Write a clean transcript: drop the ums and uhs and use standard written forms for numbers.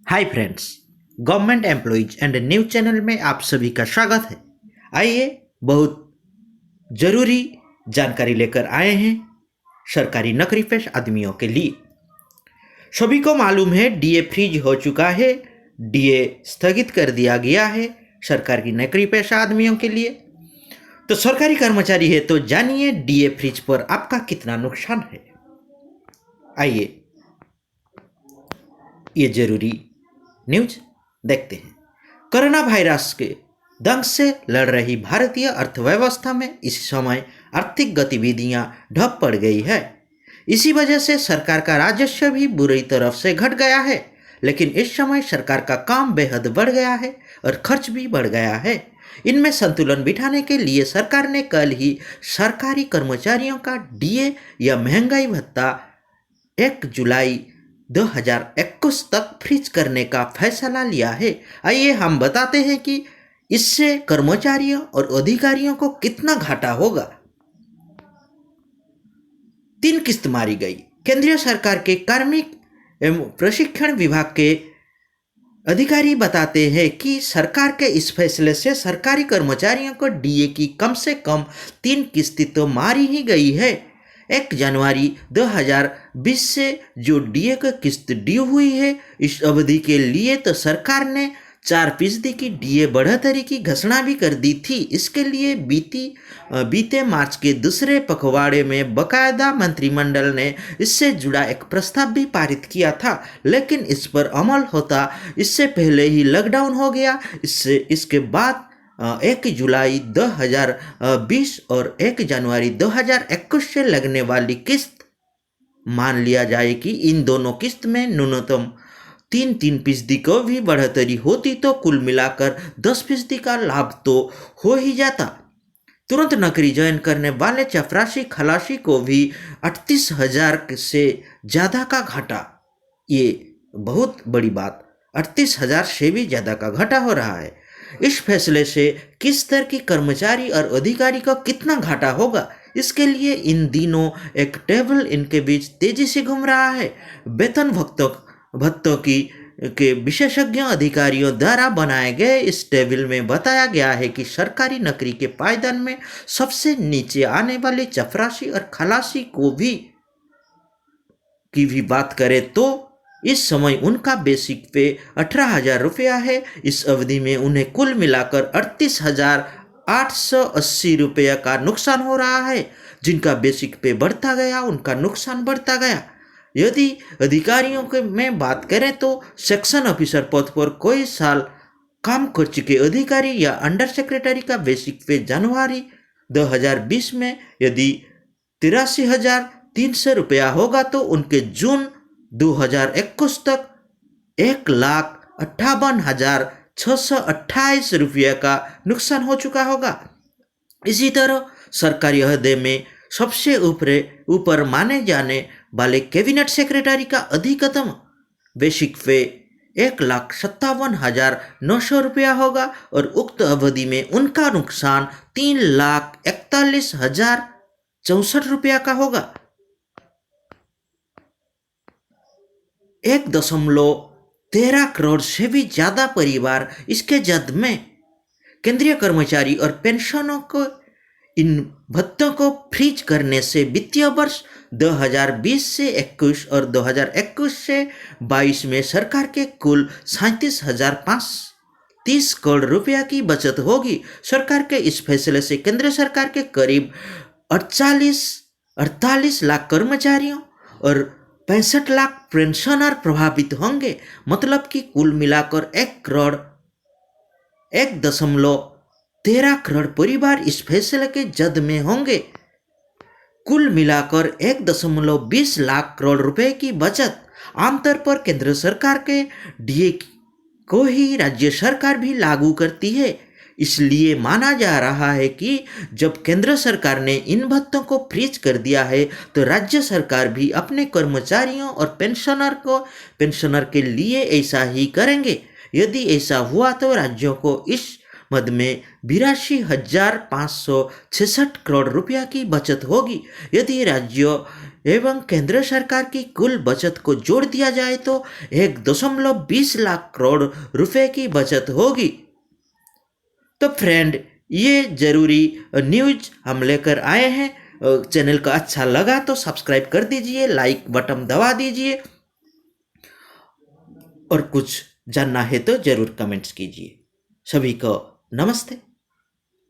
Hi friends, government employees and news channel में आप सभी का स्वागत है। आइए बहुत ज़रूरी जानकारी लेकर आए हैं सरकारी नौकरी पेश आदमियों के लिए। सभी को मालूम है डीए फ्रीज हो चुका है, डीए स्थगित कर दिया गया है सरकार की नौकरी पेशा आदमियों के लिए। तो सरकारी कर्मचारी है तो जानिए डीए फ्रीज पर आपका कितना नुकसान है। आइए ये जरूरी न्यूज देखते हैं। कोरोना वायरस के दंश से लड़ रही भारतीय अर्थव्यवस्था में इस समय आर्थिक गतिविधियां ठप पड़ गई है। इसी वजह से सरकार का राजस्व भी बुरी तरफ से घट गया है। लेकिन इस समय सरकार का काम बेहद बढ़ गया है और खर्च भी बढ़ गया है। इनमें संतुलन बिठाने के लिए सरकार ने कल ही सरकारी कर्मचारियों का डीए या महंगाई भत्ता 1 जुलाई 2021 तक फ्रीज करने का फैसला लिया है। आइए हम बताते हैं कि इससे कर्मचारियों और अधिकारियों को कितना घाटा होगा। 3 किस्त मारी गई। केंद्रीय सरकार के कार्मिक एवं प्रशिक्षण विभाग के अधिकारी बताते हैं कि सरकार के इस फैसले से सरकारी कर्मचारियों को डीए की कम से कम 3 किस्तें तो मारी ही गई है। 1 जनवरी 2020 से जो डीए का किस्त ड्यू हुई है, इस अवधि के लिए तो सरकार ने 4% की डीए बढ़ोतरी की घोषणा भी कर दी थी। इसके लिए बीते मार्च के दूसरे पखवाड़े में बकायदा मंत्रिमंडल ने इससे जुड़ा एक प्रस्ताव भी पारित किया था, लेकिन इस पर अमल होता इससे पहले ही लॉकडाउन हो गया। इसके बाद 1 जुलाई 2020 और 1 जनवरी 2021 से लगने वाली किस्त मान लिया जाए कि इन दोनों किस्त में न्यूनतम 3% को भी बढ़ोतरी होती तो कुल मिलाकर 10% का लाभ तो हो ही जाता। तुरंत नौकरी ज्वाइन करने वाले चपरासी खलासी को भी 38,000 से ज़्यादा का घाटा, ये बहुत बड़ी बात, 38,000 से भी ज़्यादा का घाटा हो रहा है। इस फैसले से किस स्तर की कर्मचारी और अधिकारी को कितना घाटा होगा, इसके लिए इन दिनों एक टेबल इनके बीच तेजी से घूम रहा है। वेतन भत्तों के विशेषज्ञों अधिकारियों द्वारा बनाए गए इस टेबल में बताया गया है कि सरकारी नौकरी के पायदान में सबसे नीचे आने वाले चपरासी और खलासी की भी बात करें तो इस समय उनका बेसिक पे 18,000 रुपया है। इस अवधि में उन्हें कुल मिलाकर 38,880 रुपया का नुकसान हो रहा है। जिनका बेसिक पे बढ़ता गया उनका नुकसान बढ़ता गया। यदि अधिकारियों के में बात करें तो सेक्शन ऑफिसर पद पर कोई साल काम कर चुके अधिकारी या अंडर सेक्रेटरी का बेसिक पे जनवरी 2020 में यदि 83,300 रुपया होगा तो उनके जून 2021 तक 1,58,628 रुपये का नुकसान हो चुका होगा। इसी तरह सरकारी अहदे में सबसे ऊपर माने जाने वाले कैबिनेट सेक्रेटरी का अधिकतम बेसिक पे 1,57,900 रुपया होगा और उक्त अवधि में उनका नुकसान 3,41,064 रुपया का होगा। 1.13 करोड़ से भी ज़्यादा परिवार इसके जद में। केंद्रीय कर्मचारी और पेंशनों को इन भत्तों को फ्रीज करने से वित्तीय वर्ष 2020 से 21 और 2021 से 22 में सरकार के कुल 37,530 करोड़ रुपया की बचत होगी। सरकार के इस फैसले से केंद्र सरकार के करीब 48 लाख कर्मचारियों और 65 लाख पेंशनर प्रभावित होंगे। मतलब कि कुल मिलाकर 1.13 करोड़ परिवार इस फैसले के जद में होंगे। कुल मिलाकर 1.20 लाख करोड़ रुपए की बचत। आमतौर पर केंद्र सरकार के डीए को ही राज्य सरकार भी लागू करती है। इसलिए माना जा रहा है कि जब केंद्र सरकार ने इन भत्तों को फ्रीज कर दिया है तो राज्य सरकार भी अपने कर्मचारियों और पेंशनर के लिए ऐसा ही करेंगे। यदि ऐसा हुआ तो राज्यों को इस मद में 82,566 करोड़ रुपया की बचत होगी। यदि राज्यों एवं केंद्र सरकार की कुल बचत को जोड़ दिया जाए तो 1.20 लाख करोड़ रुपए की बचत होगी। तो फ्रेंड, ये जरूरी न्यूज हम लेकर आए हैं। चैनल का अच्छा लगा तो सब्सक्राइब कर दीजिए, लाइक बटन दबा दीजिए और कुछ जानना है तो जरूर कमेंट्स कीजिए। सभी को नमस्ते।